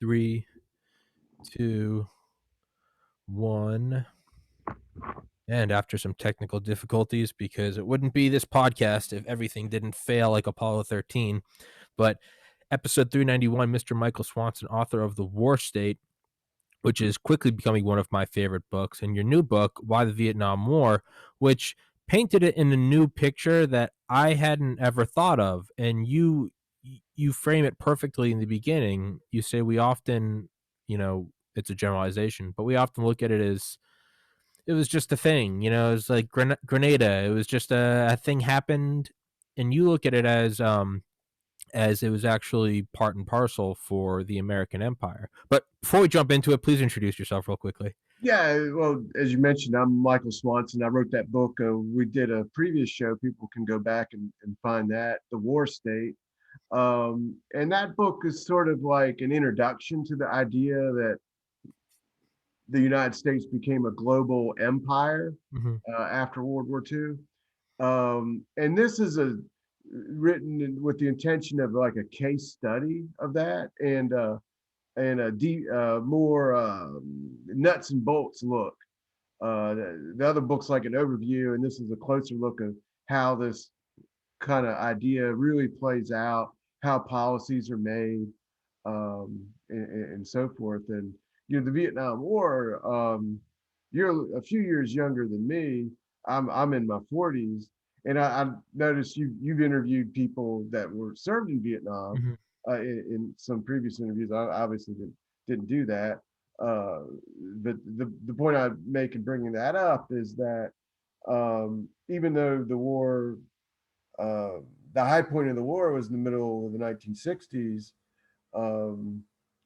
3, 2, 1. And after some technical difficulties, because it wouldn't be this podcast if everything didn't fail like Apollo 13, but episode 391, Mr. Michael Swanson, author of The War State, which is quickly becoming one of my favorite books, and your new book, Why the Vietnam War, which painted it in a new picture that I hadn't ever thought of. And you frame it perfectly in the beginning. You say we often, it's a generalization, but we often look at it as it was just a thing, it was like Grenada. It was just a thing happened, and you look at it as it was actually part and parcel for the American empire. But before we jump into it, please introduce yourself real quickly. Yeah, well, as you mentioned, I'm Michael Swanson. I wrote that book. We did a previous show. People can go back and find that, The War State. And that book is sort of like an introduction to the idea that the United States became a global empire after World War II. And this is written with the intention of like a case study of that and a deep, more nuts and bolts look. The other book's like an overview, and this is a closer look of how this kind of idea really plays out, how policies are made, and so forth. And the Vietnam War. You're a few years younger than me. I'm in my 40s, and I noticed you've interviewed people that were served in Vietnam in some previous interviews. I obviously didn't do that. But the point I make in bringing that up is that even though the war, the high point of the war was in the middle of the 1960s,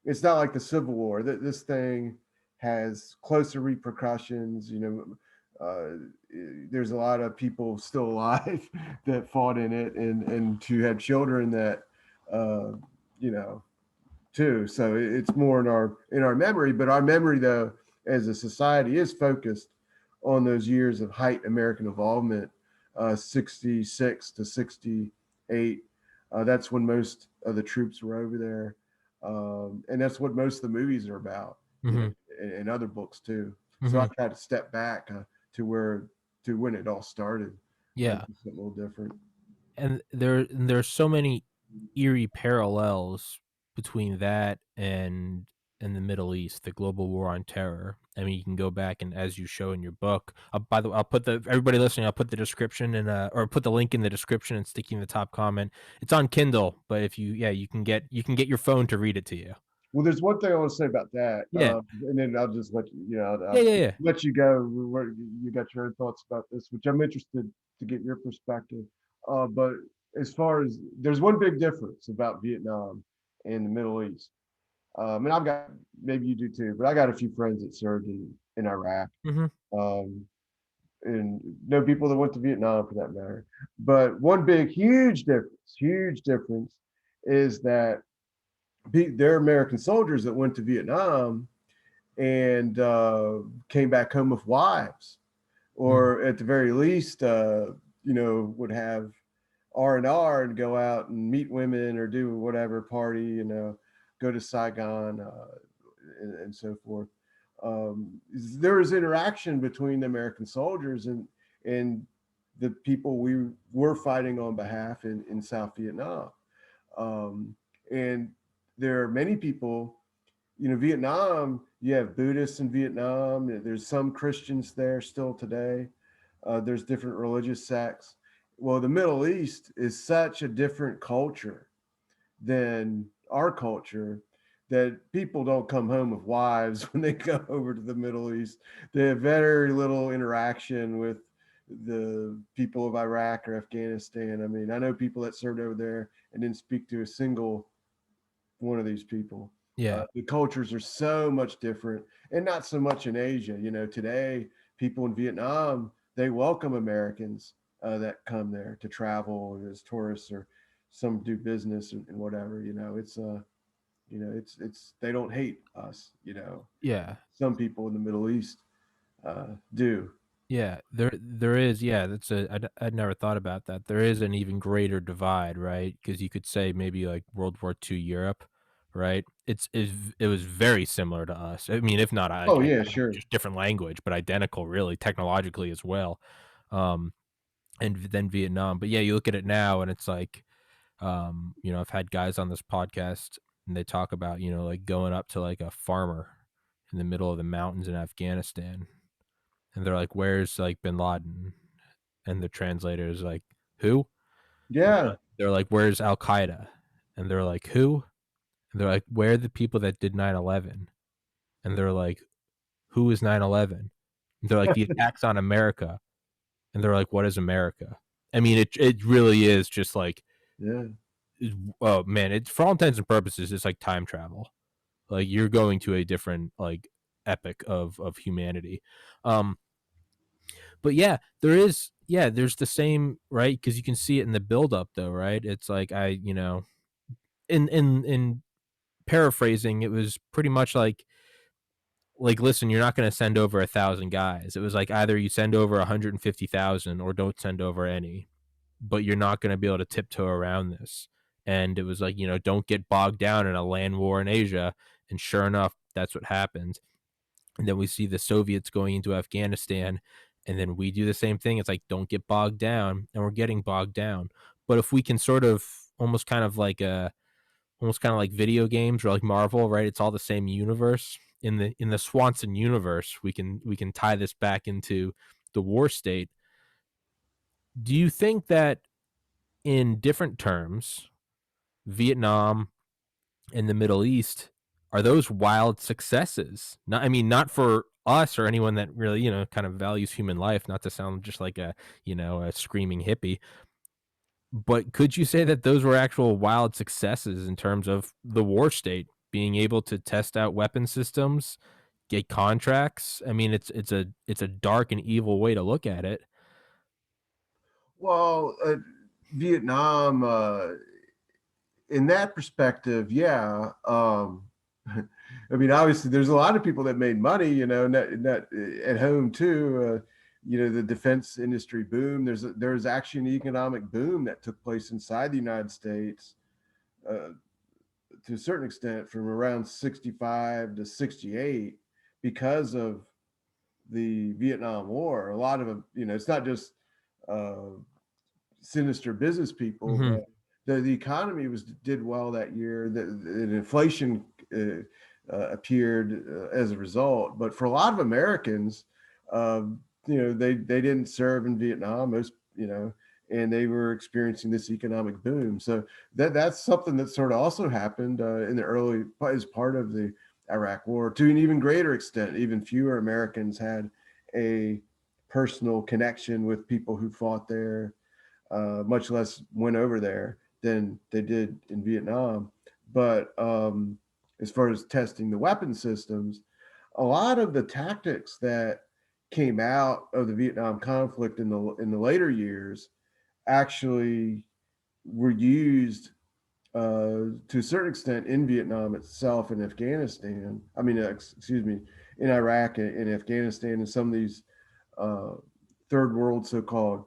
it's not like the Civil War. This thing has closer repercussions. There's a lot of people still alive that fought in it, and to have children that, too. So it's more in our memory. But our memory, though, as a society, is focused on those years of height American involvement, 66 to 68. That's when most of the troops were over there. And that's what most of the movies are about, and other books too. So I try to step back to when it all started. Yeah, it's a little different. and there's so many eerie parallels between that and the Middle East, the global war on terror. I mean, you can go back and, as you show in your book, by the way, I'll put everybody listening, I'll put the description or put the link in the description and sticking in the top comment. It's on Kindle, but if you can get your phone to read it to you. Well, there's one thing I want to say about that, Yeah. and then I'll just let Yeah. let you go. You got your own thoughts about this, which I'm interested to get your perspective. But as far as there's one big difference about Vietnam and the Middle East, and I've got, maybe you do too, but I got a few friends that served in Iraq, and know people that went to Vietnam for that matter. But one big, huge difference is that they're American soldiers that went to Vietnam and came back home with wives, or at the very least, would have R&R and go out and meet women or do whatever party, go to Saigon and so forth. There was interaction between the American soldiers and the people we were fighting on behalf in South Vietnam. And there are many people, Vietnam, you have Buddhists in Vietnam. There's some Christians there still today. There's different religious sects. Well, the Middle East is such a different culture than our culture that people don't come home with wives when they go over to the Middle East. They have very little interaction with the people of Iraq or Afghanistan. I mean, I know people that served over there and didn't speak to a single one of these people. Yeah. The cultures are so much different, and not so much in Asia. Today, people in Vietnam, they welcome Americans that come there to travel as tourists, or some do business and whatever. It's they don't hate us. Yeah. Some people in the Middle East do. Yeah, there is. Yeah, I'd never thought about that. There is an even greater divide, right? Because you could say maybe like World War II Europe, right? It was very similar to us. I mean, if not Oh, yeah, sure. just different language, but identical, really, technologically as well. Um, and then Vietnam. But yeah, you look at it now, and it's like, I've had guys on this podcast, and they talk about, like going up to like a farmer in the middle of the mountains in Afghanistan, and they're like, "Where's like Bin Laden?" And the translator is like, "Who?" And Yeah. they're like, "Where's Al Qaeda?" And they're like, "Who?" And they're like, "Where are the people that did 9/11?" And they're like, "Who is 9/11?" And they're like, "The attacks on America." And they're like, "What is America?" I mean, it really is just like, Yeah. oh man, it's for all intents and purposes, it's like time travel. Like you're going to a different like epic of humanity. Um, but yeah, there's the same, right? Because you can see it in the buildup, though, right? It's like in paraphrasing, it was pretty much like, listen, you're not going to send over 1,000 guys. It was like either you send over 150,000 or don't send over any, but you're not going to be able to tiptoe around this. And it was like, don't get bogged down in a land war in Asia. And sure enough, that's what happened. And then we see the Soviets going into Afghanistan, and then we do the same thing. It's like, don't get bogged down, and we're getting bogged down. But if we can sort of almost kind of like video games or like Marvel, right? It's all the same universe. In the Swanson universe, we can tie this back into the war state. Do you think that in different terms, Vietnam and the Middle East are those wild successes? Not, I mean, not for us or anyone that really, kind of values human life, not to sound just like a screaming hippie, but could you say that those were actual wild successes in terms of the war state being able to test out weapon systems, get contracts? I mean, it's a dark and evil way to look at it. Well, Vietnam, in that perspective, yeah. I mean, obviously, there's a lot of people that made money, not at home too. The defense industry boom. There's actually an economic boom that took place inside the United States, uh, to a certain extent, from around 65 to 68, because of the Vietnam War. A lot of them, it's not just uh, sinister business people, Mhm. but the economy did well that year. The inflation appeared as a result. But for a lot of Americans, they didn't serve in Vietnam. And they were experiencing this economic boom. So that's something that sort of also happened in the early as part of the Iraq War. To an even greater extent, even fewer Americans had a personal connection with people who fought there, much less went over there than they did in Vietnam. But as far as testing the weapon systems, a lot of the tactics that came out of the Vietnam conflict in the later years actually were used to a certain extent in Vietnam itself and Afghanistan. I mean, excuse me, in Iraq and Afghanistan and some of these uh, third world so-called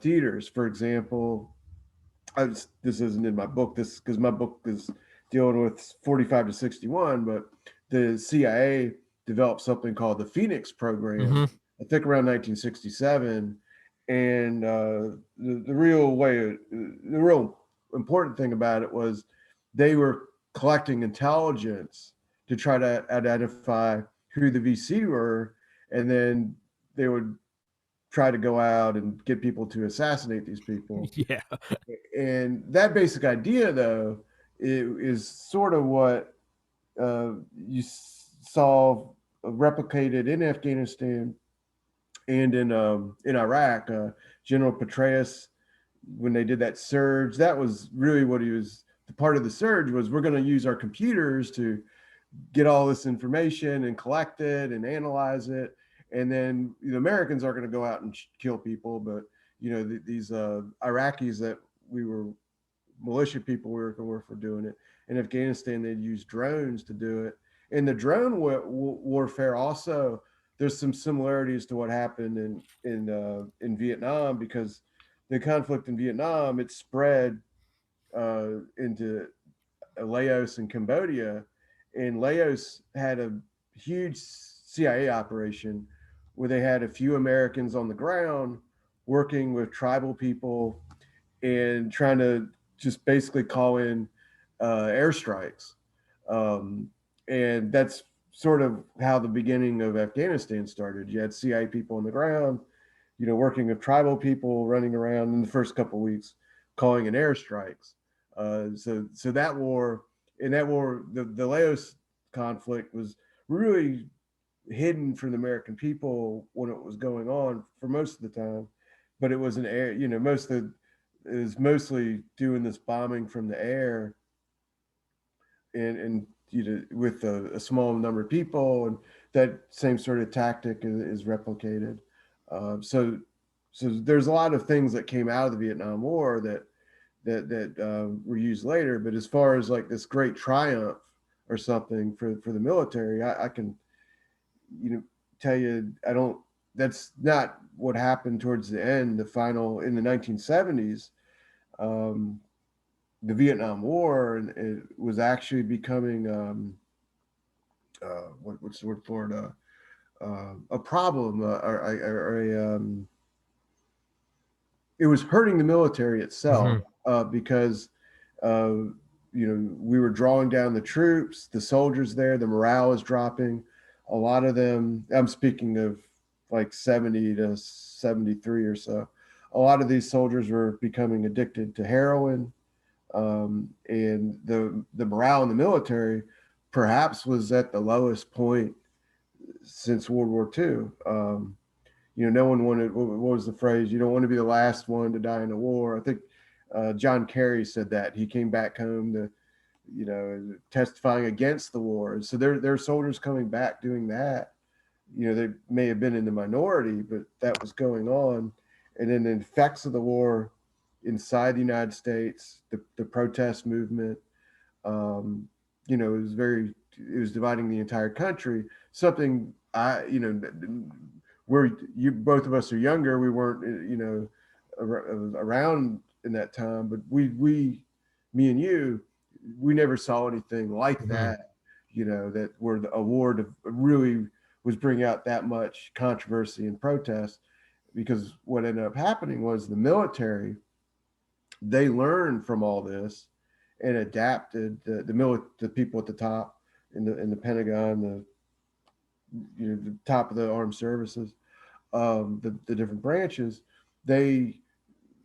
theaters. For example, this isn't in my book. This because my book is dealing with 45 to 61, but the CIA developed something called the Phoenix program, Mhm. I think around 1967. And the real important thing about it was they were collecting intelligence to try to identify who the VC were, and then they would try to go out and get people to assassinate these people. Yeah. And that basic idea, though, is sort of what you saw replicated in Afghanistan and in Iraq. General Petraeus, when they did that surge, that was really what he was. The part of the surge was we're going to use our computers to get all this information and collect it and analyze it, and then the Americans are going to go out and kill people. But these Iraqis that we were militia people working with for doing it. In Afghanistan, they'd use drones to do it. In the drone warfare, also, there's some similarities to what happened in Vietnam, because the conflict in Vietnam, it spread into Laos and Cambodia, and Laos had a huge CIA operation where they had a few Americans on the ground working with tribal people and trying to just basically call in airstrikes. Um, and that's sort of how the beginning of Afghanistan started. You had CIA people on the ground, working with tribal people running around in the first couple of weeks, calling in airstrikes. So that war, the Laos conflict was really hidden from the American people when it was going on for most of the time, but it was an air, most of it was mostly doing this bombing from the air, and with a small number of people, and that same sort of tactic is replicated. So there's a lot of things that came out of the Vietnam War that were used later. But as far as like this great triumph or something for the military, I can tell you I don't. That's not what happened towards the end. The final in the 1970s. Um, the Vietnam War, and it was actually becoming what's the word for it? A problem, or it was hurting the military itself Mm-hmm. because uh, we were drawing down the troops, the soldiers there, the morale is dropping. A lot of them, I'm speaking of like 70 to 73 or so. A lot of these soldiers were becoming addicted to heroin, and the morale in the military perhaps was at the lowest point since World War II. No one wanted. What was the phrase? You don't want to be the last one to die in a war. I think John Kerry said that he came back home to, testifying against the war. So there are soldiers coming back doing that. They may have been in the minority, but that was going on. And then the effects of the war inside the United States, the protest movement, it was dividing the entire country. Something where you both of us are younger, we weren't, around in that time, but me and you, we never saw anything like Mm-hmm. that. That where the award really was bringing out that much controversy and protest, because what ended up happening was the military, they learned from all this and adapted. The people at the top in the Pentagon, the top of the armed services, the different branches, they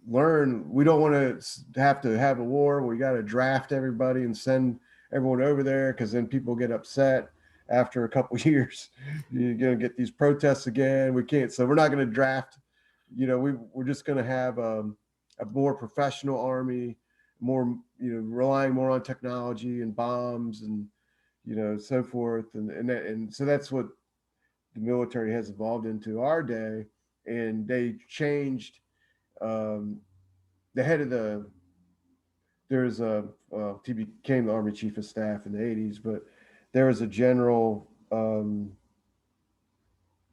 learn we don't want to have a war. We got to draft everybody and send everyone over there, because then people get upset after a couple of years. You're going to get these protests again. We can't, so we're not going to draft. We're just going to have a more professional army, more relying more on technology and bombs and so forth, and so that's what the military has evolved into our day. And they changed um, the head of there's a he became the Army Chief of Staff in the 80s, but there was a general,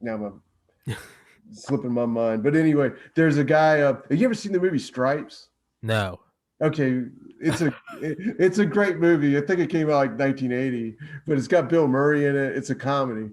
now I'm slipping my mind, but anyway, there's a guy have you ever seen the movie Stripes? No. Okay, it's a great movie. I think it came out like 1980, but it's got Bill Murray in it. It's a comedy.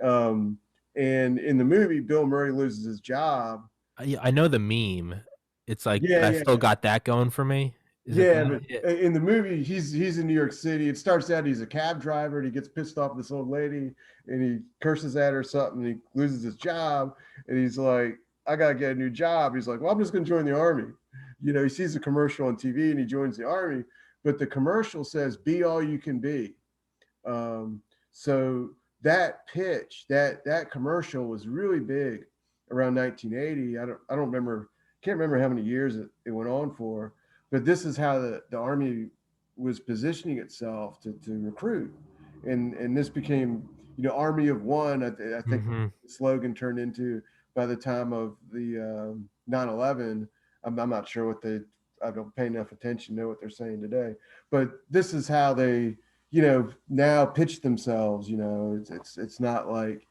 And in the movie, Bill Murray loses his job. I know the meme. It's like Yeah, I still yeah. got that going for me. Is it Yeah, that? but Yeah. in the movie, he's in New York City. It starts out he's a cab driver, and he gets pissed off at this old lady, and he curses at her or something. And he loses his job, and he's like, "I gotta get a new job." He's like, "Well, I'm just gonna join the army." He sees a commercial on TV, and he joins the army. But the commercial says, "Be all you can be." So that pitch, that commercial was really big around 1980. I don't remember, can't remember how many years it went on for, but this is how the army was positioning itself to recruit, and this became Army of One. I think Mm-hmm. the slogan turned into by the time of the 9/11. I'm not sure what they. I don't pay enough attention to know what they're saying today, but this is how they now pitch themselves. It's not like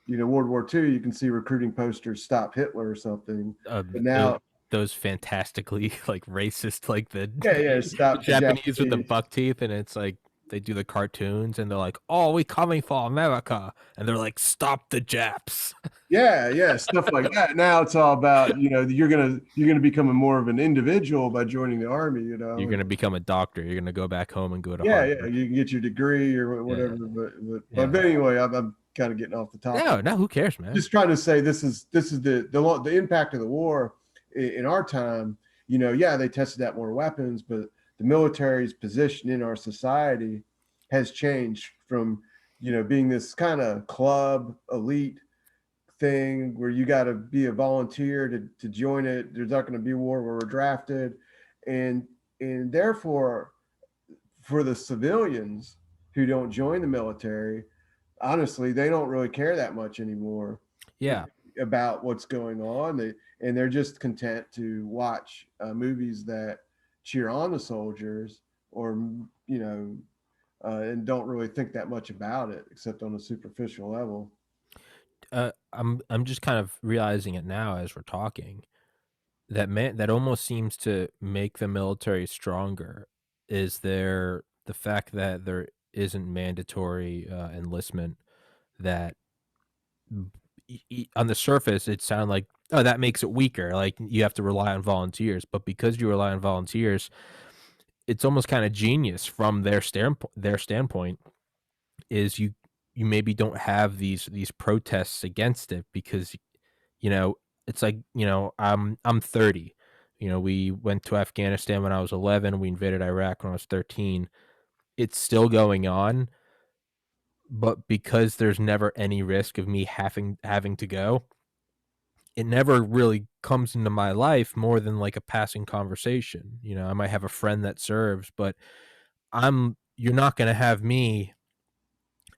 World War II. You can see recruiting posters, "Stop Hitler" or something, but It, now. those fantastically like racist, like Yeah, yeah, the stop the Japanese with the Japanese. buck teeth, and it's like they do the cartoons, and they're like, "Oh, we coming for America," and they're like, "Stop the Japs." Yeah, yeah, stuff like that. Now it's all about, you're gonna become more of an individual by joining the army, You're and gonna become a doctor. You're gonna go back home and go to yeah, yeah, Harvard. you can get your degree or Yeah, whatever. But yeah. anyway, I'm kind of getting off the topic. No, no, who cares, man? Just trying to say this is the impact of the war in our time. Yeah, they tested out more weapons, but the military's position in our society has changed from being this kind of club elite thing where you got to be a volunteer to join it. There's not going to be a war where we're drafted, and therefore for the civilians who don't join the military, honestly, they don't really care that much anymore Yeah. about what's going on. They're just content to watch movies that cheer on the soldiers, or and don't really think that much about it except on a superficial level. I'm just kind of realizing it now as we're talking. That almost seems to make the military stronger is the fact that there isn't mandatory enlistment. That on the surface it sounded like, oh, that makes it weaker, like you have to rely on volunteers, but because you rely on volunteers, it's almost kind of genius from their standpoint is you maybe don't have these protests against it because you know, it's like, I'm 30. We went to Afghanistan when I was 11, we invaded Iraq when I was 13. It's still going on, but because there's never any risk of me having to go, it never really comes into my life more than like a passing conversation. I might have a friend that serves, but you're not gonna have me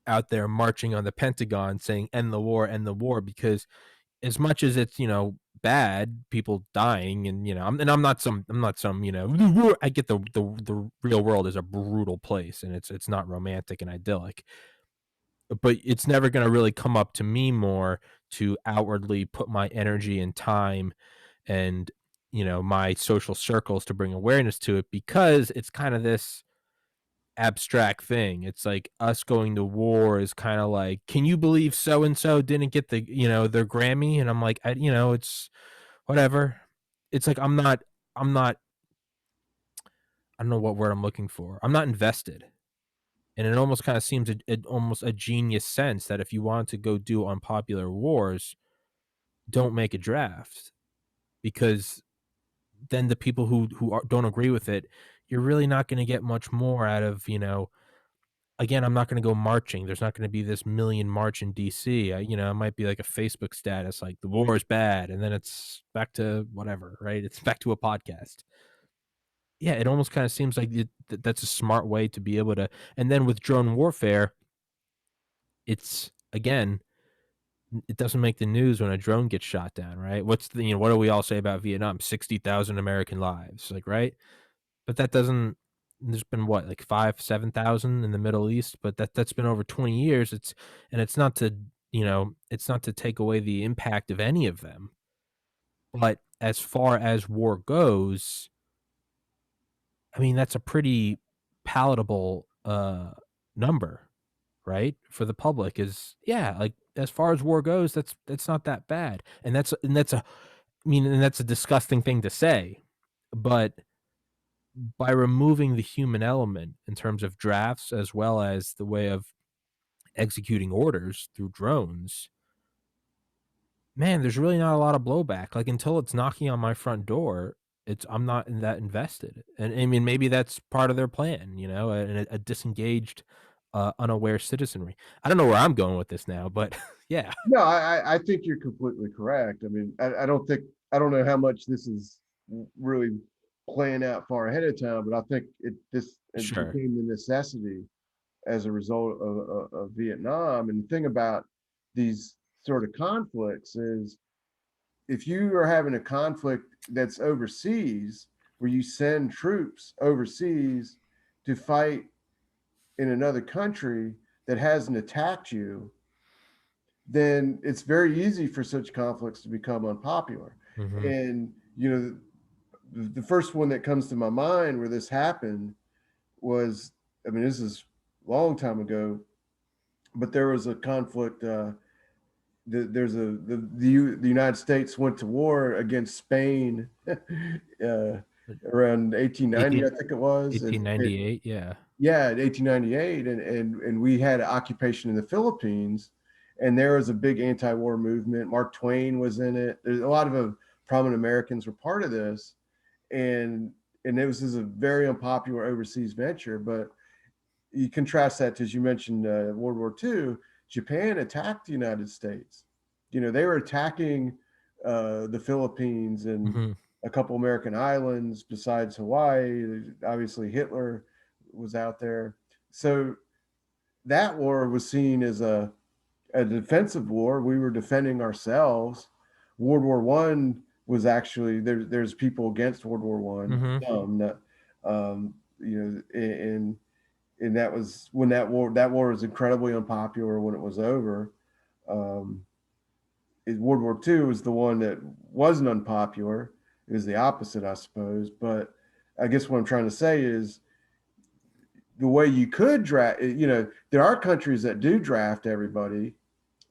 out there marching on the Pentagon saying end the war, because as much as it's, bad, people dying, and I'm not some, I get the real world is a brutal place, and it's not romantic and idyllic, but it's never going to really come up to me more to outwardly put my energy and time and my social circles to bring awareness to it, because it's kind of this abstract thing. It's like us going to war is kind of like, can you believe so and so didn't get their Grammy? And I'm like, it's whatever. It's like I'm not I don't know what word I'm looking for. I'm not invested. And it almost kind of seems almost a genius sense that if you want to go do unpopular wars, don't make a draft, because then the people don't agree with it, you're really not going to get much more out of, again, I'm not gonna go marching. There's not gonna be this million march in DC. It might be like a Facebook status, like, "The war is bad," and then it's back to whatever, right? It's back to a podcast. Yeah, it almost kinda seems like that's a smart way to be able to, and then with drone warfare, it's again, it doesn't make the news when a drone gets shot down, right? What do we all say about Vietnam? 60,000 American lives, like, right? But that doesn't there's been what, like 5, 7,000 in the Middle East, but that's been over 20 years. It's not to, it's not to take away the impact of any of them. But as far as war goes, I mean, that's a pretty palatable number, right? For the public is, yeah, like as far as war goes, that's not that bad. And that's a disgusting thing to say, but by removing the human element in terms of drafts as well as the way of executing orders through drones, man, there's really not a lot of blowback. Like until it's knocking on my front door, I'm not in that invested. And I mean, maybe that's part of their plan, a disengaged, unaware citizenry. I don't know where I'm going with this now, but yeah, No, I think you're completely correct. I mean, I don't know how much this is really playing out far ahead of time, but I think it sure. became the necessity as a result of Vietnam. And the thing about these sort of conflicts is, if you are having a conflict that's overseas, where you send troops overseas to fight in another country that hasn't attacked you, then it's very easy for such conflicts to become unpopular. Hmm. And you know, the first one that comes to my mind where this happened was, I mean, this is a long time ago, but there was a conflict. The United States went to war against Spain around 1890, 18, I think it was, and 1898. Yeah. yeah, in 1898, and we had occupation in the Philippines, and there was a big anti-war movement. Mark Twain was in it. There's a lot of prominent Americans were part of this, and it was a very unpopular overseas venture. But you contrast that to, as you mentioned, World War II. Japan attacked the United States. They were attacking the Philippines and Hmm. a couple American islands besides Hawaii. Obviously, Hitler was out there. So that war was seen as a defensive war. We were defending ourselves. World War One was actually there's people against World War One. Hmm. And that was when that war was incredibly unpopular when it was over. Um, World War II was the one that wasn't unpopular. It was the opposite, I suppose. But I guess what I'm trying to say is the way you could draft. There are countries that do draft everybody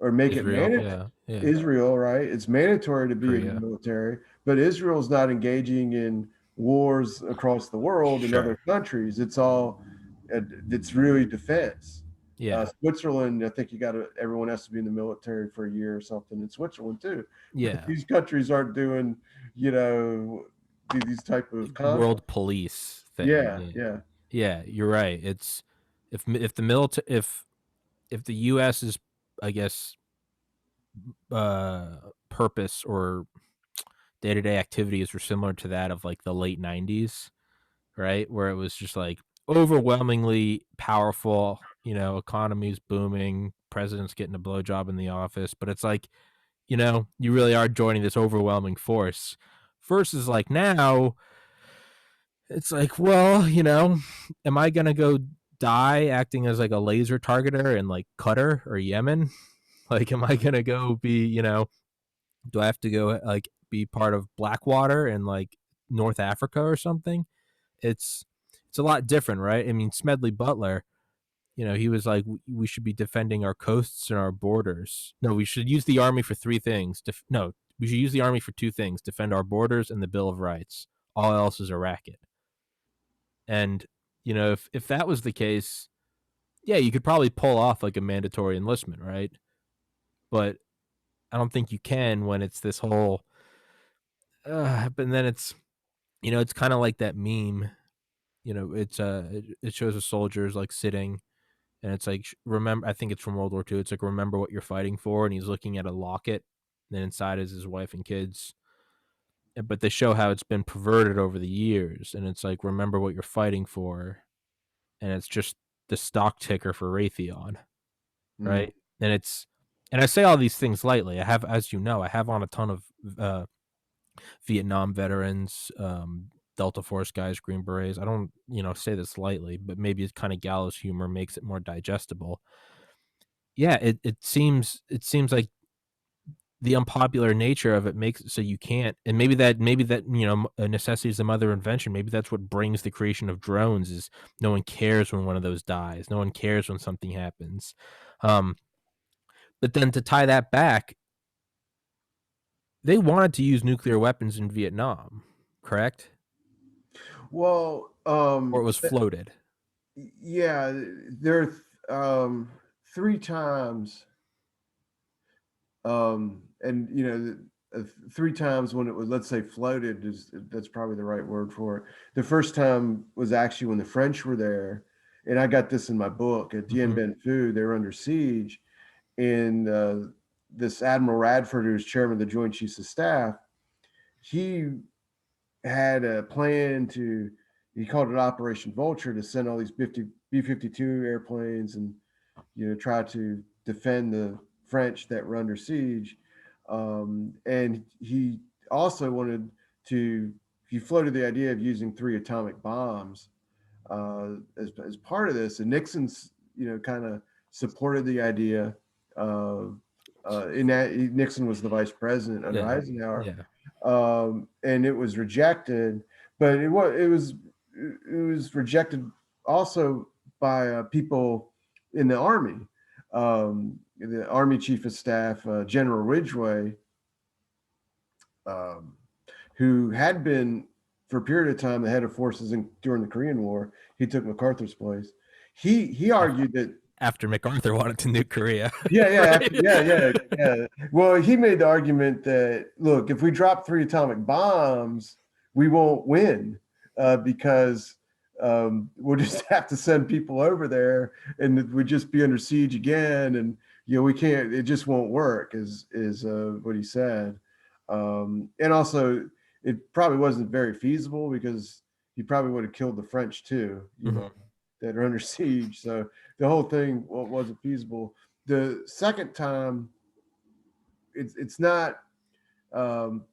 or make it Israel. mandatory. Yeah. Yeah. Israel, right? It's mandatory to be in the Korea. military, but Israel's not engaging in wars across the world in other Sure. countries. It's really defense. Yeah. Switzerland, I think everyone has to be in the military for a year or something in Switzerland too. But Yeah. these countries aren't doing, you know, these type of conflicts. World police thing. Yeah, Yeah. yeah. Yeah. You're right. It's if the military if the U.S. is, I guess, purpose or day-to-day activities were similar to that of like the late 90s, right? Where it was just like overwhelmingly powerful, economy's booming, president's getting a blowjob in the office, but it's like, you really are joining this overwhelming force. Versus like now, it's like, well, am I gonna go die acting as like a laser targeter in like Qatar or Yemen? Like, am I gonna go be, do I have to go like be part of Blackwater in like North Africa or something? It's it's a lot different, right? I mean, Smedley Butler, he was like, we should be defending our coasts and our borders. No, we should use the army for three things. No, we should use the army for two things: defend our borders and the Bill of Rights. All else is a racket. And if that was the case, yeah, you could probably pull off like a mandatory enlistment, right? But I don't think you can when it's this whole. But then it's kind of like that meme. It shows the soldiers like sitting, and it's like, remember. I think it's from World War II. It's like, remember what you're fighting for, and he's looking at a locket, and then inside is his wife and kids. But they show how it's been perverted over the years, and it's like, remember what you're fighting for, and it's just the stock ticker for Raytheon, Mm. right? And I say all these things lightly. I have, as you know, I have on a ton of Vietnam veterans, Delta Force guys, Green Berets. I don't, say this lightly, but maybe it's kind of gallows humor makes it more digestible. Yeah, it seems like the unpopular nature of it makes it so you can't, and maybe that a necessity is the mother of invention. Maybe that's what brings the creation of drones is no one cares when one of those dies. No one cares when something happens. Um, but then to tie that back, they wanted to use nuclear weapons in Vietnam, correct? Well, Or it was floated. yeah, there are three times, and three times when it was, let's say, floated, that's probably the right word for it. The first time was actually when the French were there, and I got this in my book at Dien Hmm. Bien Phu. They were under siege, and this Admiral Radford, who was chairman of the Joint Chiefs of Staff, he had a plan to, he called it Operation Vulture, to send all these B-52 airplanes and try to defend the French that were under siege. And he also wanted to, he floated the idea of using three atomic bombs as part of this. And Nixon's, kind of supported the idea. In that, Nixon was the vice president under Yeah, Eisenhower. yeah. and it was rejected. But it was rejected also by people in the Army. The Army Chief of Staff, General Ridgway, um, who had been for a period of time the head of forces during the Korean War. He took MacArthur's place. He argued that After MacArthur wanted to nuke Korea. yeah, yeah, Right? yeah. Well, he made the argument that look, if we drop 3 atomic bombs, we won't win because we'll just have to send people over there, and we'd just be under siege again, and we can't. It just won't work. Is what he said, and also it probably wasn't very feasible because he probably would have killed the French too. That are under siege. So the whole thing wasn't feasible. The second time, it's not um,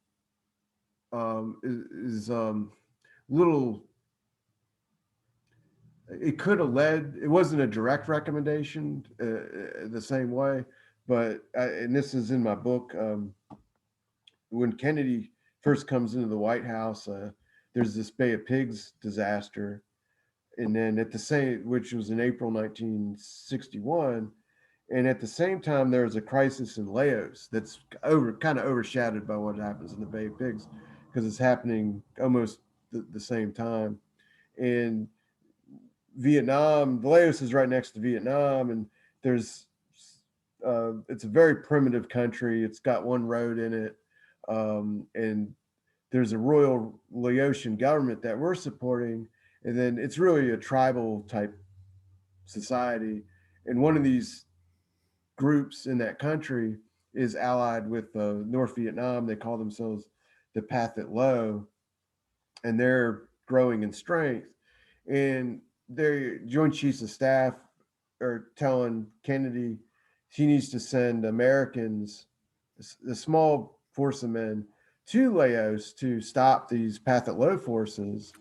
is little. It could have led. It wasn't a direct recommendation the same way, but and this is in my book. When Kennedy first comes into the White House, there's this Bay of Pigs disaster, and then at the same, which was in April 1961, and at the same time there was a crisis in Laos that's kind of overshadowed by what happens in the Bay of Pigs because it's happening almost the same time. And Vietnam, Laos is right next to Vietnam, and there's it's a very primitive country. It's got one road in it, and there's a royal Laotian government that we're supporting, and then it's really a tribal type society. And one of these groups in that country is allied with North Vietnam. They call themselves the Pathet Lao, and they're growing in strength. And their Joint Chiefs of Staff are telling Kennedy he needs to send Americans, a small force of men, to Laos to stop these Pathet Lao forces.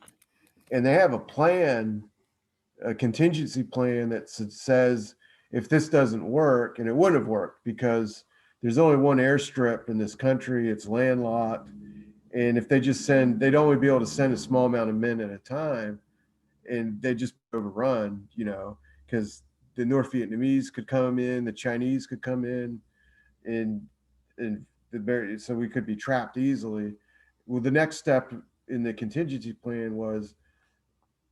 And they have a plan, a contingency plan that says if this doesn't work, and it wouldn't have worked because there's only one airstrip in this country, it's landlocked. And if they just they'd only be able to send a small amount of men at a time, and they just overrun, because the North Vietnamese could come in, the Chinese could come in, and so we could be trapped easily. Well, the next step in the contingency plan was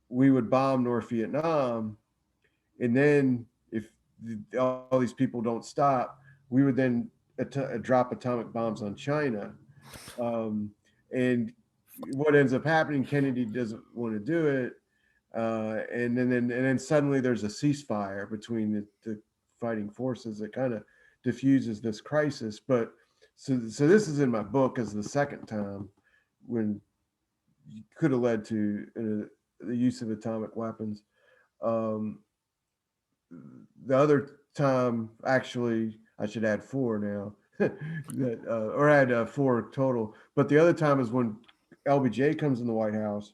we would bomb North Vietnam, and then if all these people don't stop, we would then drop atomic bombs on China. And what ends up happening, Kennedy doesn't want to do it, and then suddenly there's a ceasefire between the fighting forces that kind of diffuses this crisis. But so this is in my book as the second time when could have led to the use of atomic weapons. Um, the other time, actually, I should add four now, or add four total. But the other time is when LBJ comes in the White House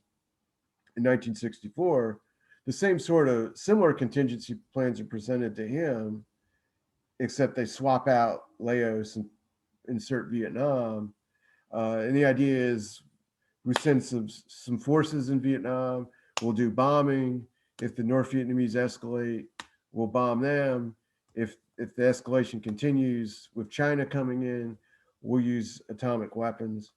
in 1964. The same sort of similar contingency plans are presented to him, except they swap out Laos and insert Vietnam. And the idea is we send some forces in Vietnam. We'll do bombing. If the North Vietnamese escalate, we'll bomb them. If the escalation continues with China coming in, we'll use atomic weapons.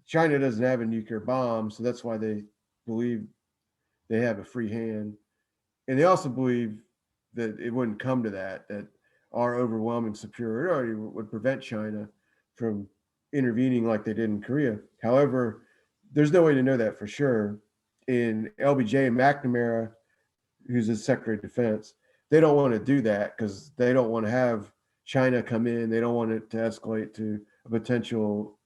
China doesn't have a nuclear bomb, so that's why they believe they have a free hand. And they also believe that it wouldn't come to that our overwhelming superiority would prevent China from intervening like they did in Korea. However, there's no way to know that for sure. In LBJ and McNamara, who's the Secretary of Defense, they don't want to do that because they don't want to have China come in. They don't want it to escalate to a potential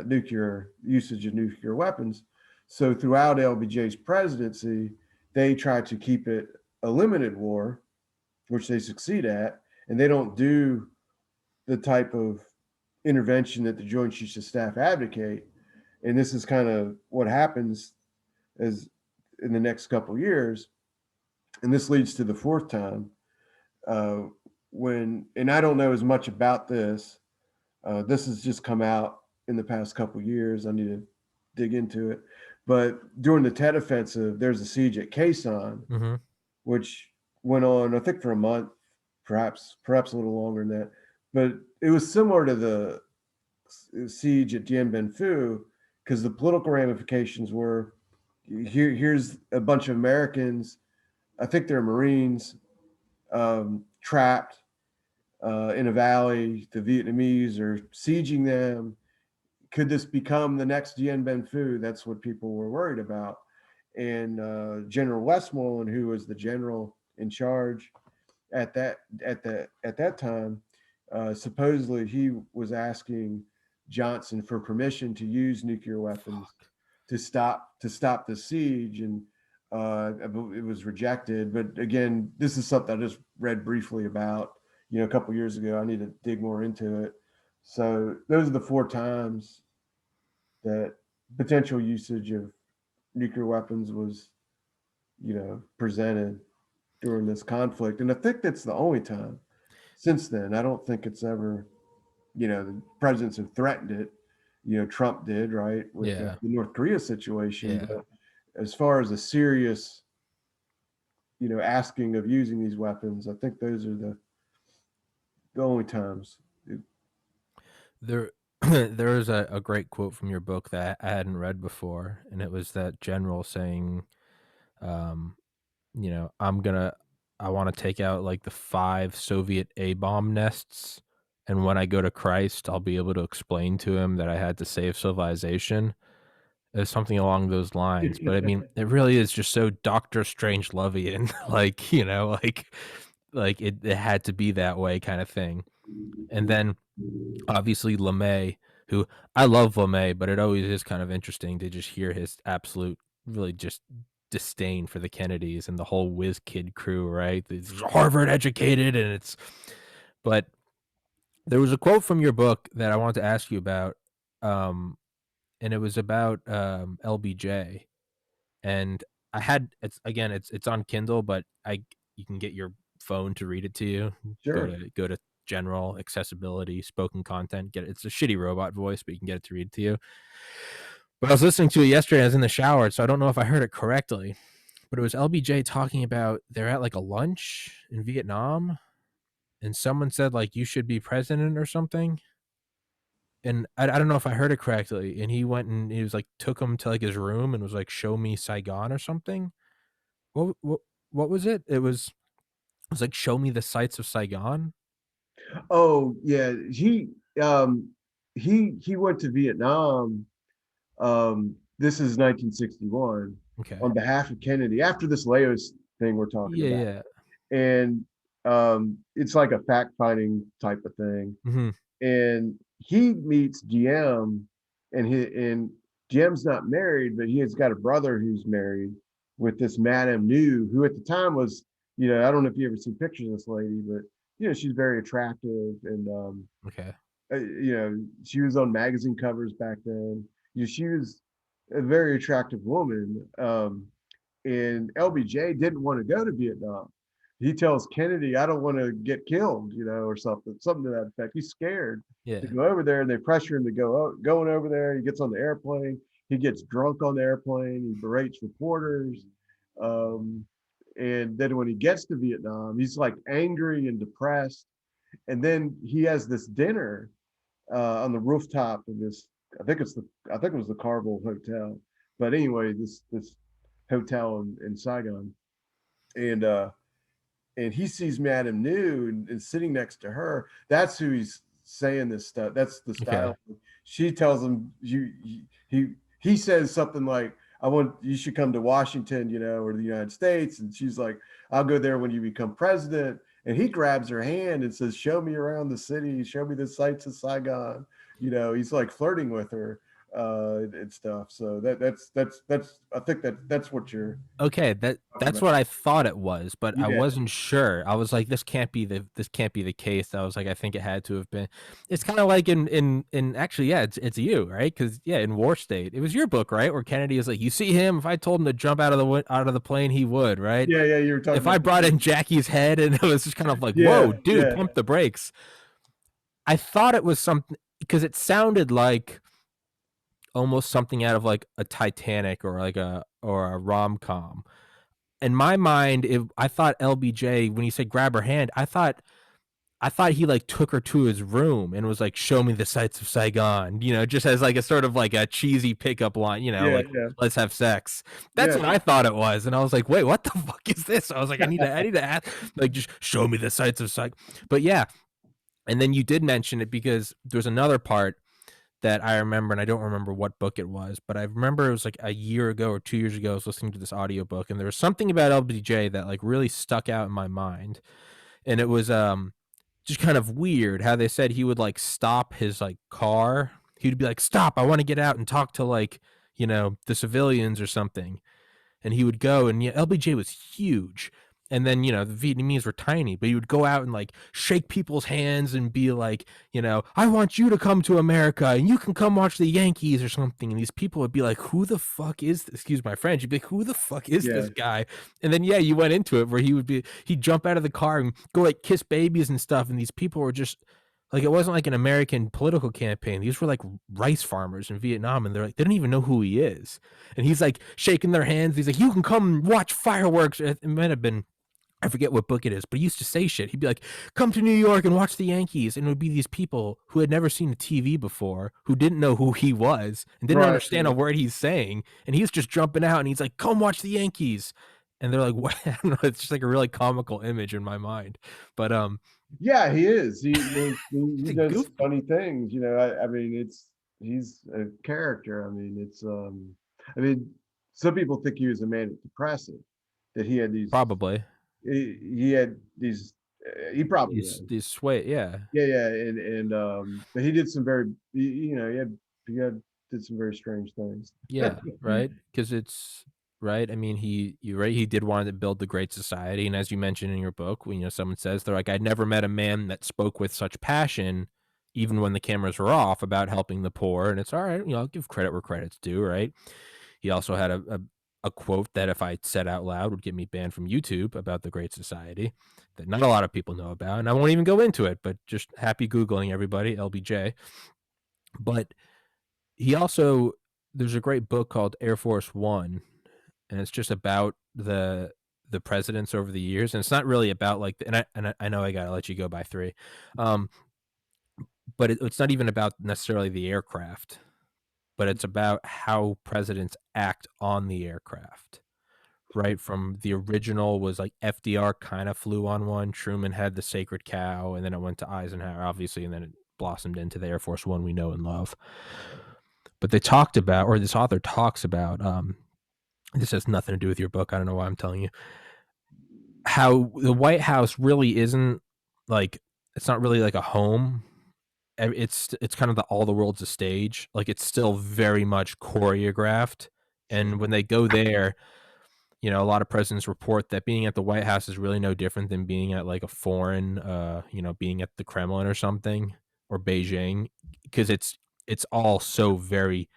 nuclear usage of nuclear weapons. So throughout LBJ's presidency, they try to keep it a limited war, which they succeed at, and they don't do the type of intervention that the Joint Chiefs of Staff advocate. And this is kind of what happens as in the next couple of years. And this leads to the fourth time when, and I don't know as much about this. This has just come out in the past couple years. I need to dig into it. But during the Tet Offensive, there's a siege at Quezon, Mm-hmm. which went on, I think, for a month, perhaps a little longer than that. But it was similar to the siege at Dien Bien Phu, because the political ramifications were here's a bunch of Americans, I think they're Marines, trapped in a valley. The Vietnamese are sieging them. Could this become the next Dien Bien Phu? That's what people were worried about. And General Westmoreland, who was the general in charge at that time, supposedly he was asking Johnson for permission to use nuclear weapons Fuck. to stop the siege, and it was rejected. But again, this is something I just read briefly about, a couple years ago. I need to dig more into it. So those are the 4 times that potential usage of nuclear weapons was, presented during this conflict. And I think that's the only time since then. I don't think it's ever, the presidents have threatened it. Trump did, right, with the Yeah. North Korea situation. Yeah. But as far as a serious, asking of using these weapons, I think those are the only times. There there is a great quote from your book that I hadn't read before, and it was that general saying, um, I want to take out like the 5 Soviet A-bomb nests, and when I go to Christ, I'll be able to explain to him that I had to save civilization. It's something along those lines, but I mean, it really is just so Doctor Strange-Lovian, like, it had to be that way kind of thing. And then obviously LeMay, who I love LeMay, but it always is kind of interesting to just hear his absolute, really just disdain for the Kennedys and the whole whiz kid crew, right? It's Harvard educated, and but there was a quote from your book that I wanted to ask you about, um, and it was about LBJ, and it's on Kindle, but you can get your phone to read it to you. Sure. Go to general accessibility, spoken content. Get it. It's a shitty robot voice, but you can get it to read it to you. But I was listening to it yesterday. I was in the shower, so I don't know if I heard it correctly. But it was LBJ talking about they're at like a lunch in Vietnam, and someone said like you should be president or something. And I don't know if I heard it correctly. And he went and he was like took him to like his room and was like, "Show me Saigon" or something. What was it? It was like, "Show me the sights of Saigon." Oh yeah, he went to Vietnam. This is 1961 Okay. on behalf of Kennedy after this Laos thing we're talking Yeah, about, yeah. and it's like a fact finding type of thing. Mhm. And he meets GM, and GM's not married, but he has got a brother who's married with this Madame New, who at the time was, I don't know if you ever see pictures of this lady, but she's very attractive, and Okay. she was on magazine covers back then. She was a very attractive woman. And LBJ didn't want to go to Vietnam. He tells Kennedy, "I don't want to get killed," or something to that effect. He's scared to Yeah. go over there, and they pressure him to going over there. He gets on the airplane. He gets drunk on the airplane. He berates reporters. Um, and then when he gets to Vietnam, he's like angry and depressed. And then he has this dinner on the rooftop of this. I think it was the Carvel Hotel. But anyway, this hotel in Saigon, and he sees Madame New, and sitting next to her. That's who he's saying this stuff. That's the Okay. style. She tells him he says something like, "I want you should come to Washington, or the United States," and she's like, "I'll go there when you become president." And he grabs her hand and says, "Show me around the city. Show me the sights of Saigon." He's like flirting with her and stuff. So that's I think that's what you're Okay, talking that's about. what I thought it was, but I Yeah, wasn't sure. I was like, this can't be the case. I was like, I think it had to have been. It's kind of like in actually, yeah, it's you, right? Because yeah, in War State, it was your book, right? Where Kennedy is like, you see him. If I told him to jump out of the plane, he would, right? yeah. You were talking If I about brought in Jackie's head and it was just kind of like, yeah, whoa, dude, yeah. pump the brakes. I thought it was something because it sounded like almost something out of like a Titanic or like a rom-com. In my mind, I thought LBJ, when he said grab her hand, I thought he like took her to his room and was like, "Show me the sights of Saigon," just as like a sort of like a cheesy pickup line, Yeah, like yeah, "Let's have sex." That's yeah. what I thought it was, and I was like, "Wait, what the fuck is this?" I was like, I need to ask, like, just show me the sights of Saigon. But yeah, and then you did mention it because there's another part that I remember, and I don't remember what book it was, but I remember it was like a year ago or 2 years ago. I was listening to this audiobook, and there was something about LBJ that like really stuck out in my mind, and it was just kind of weird how they said he would like stop his like car. He'd be like, "Stop! I want to get out and talk to like the civilians or something." And he would go, and yeah, LBJ was huge. And then the Vietnamese were tiny, but he would go out and like shake people's hands and be like, "I want you to come to America, and you can come watch the Yankees or something." And these people would be like, "Who the fuck is this?" Excuse my French. You'd be like, "Who the fuck is Yeah, this guy?" And then yeah, you went into it where he'd jump out of the car and go like kiss babies and stuff, and these people were just like, it wasn't like an American political campaign. These were like rice farmers in Vietnam, and they're like, they don't even know who he is. And he's like shaking their hands. He's like, "You can come watch fireworks." It might have been, I forget what book it is, but he used to say shit. He'd be like, "Come to New York and watch the Yankees." And it would be these people who had never seen a TV before, who didn't know who he was and didn't right. understand a word he's saying. And he's just jumping out and he's like, "Come watch the Yankees." And they're like, "What?" I don't know. It's just like a really comical image in my mind. But Yeah, he is. he's He a does goofy. funny things, I mean, he's a character. I mean, I mean, some people think he was a manic depressive, that he had these Probably. he had these he probably was. These sway, yeah. Yeah, yeah, but he did some very he had did some very strange things. Yeah, right. Because it's right. I mean, you're right. He did want to build the Great Society, and as you mentioned in your book, when someone says they're like, "I never met a man that spoke with such passion, even when the cameras were off, about helping the poor." And it's all right. I'll give credit where credit's due. Right. He also had a quote that if I said out loud would get me banned from YouTube about the Great Society that not a lot of people know about, and I won't even go into it. But just happy googling, everybody. LBJ. But he also there's a great book called Air Force One, and it's just about the presidents over the years, and it's not really about like and I know I gotta let you go by three, um, but it's not even about necessarily the aircraft, but it's about how presidents act on the aircraft. Right from the original was like FDR kind of flew on one. Truman had the Sacred Cow, and then it went to Eisenhower, obviously, and then it blossomed into the Air Force One we know and love. But they talked about, or this author talks about, this has nothing to do with your book. I don't know why I'm telling you how the White House really isn't like, it's not really like a home. It's kind of all the world's a stage. Like it's still very much choreographed. And when they go there, a lot of presidents report that being at the White House is really no different than being at like a foreign, being at the Kremlin or something, or Beijing, because it's all so very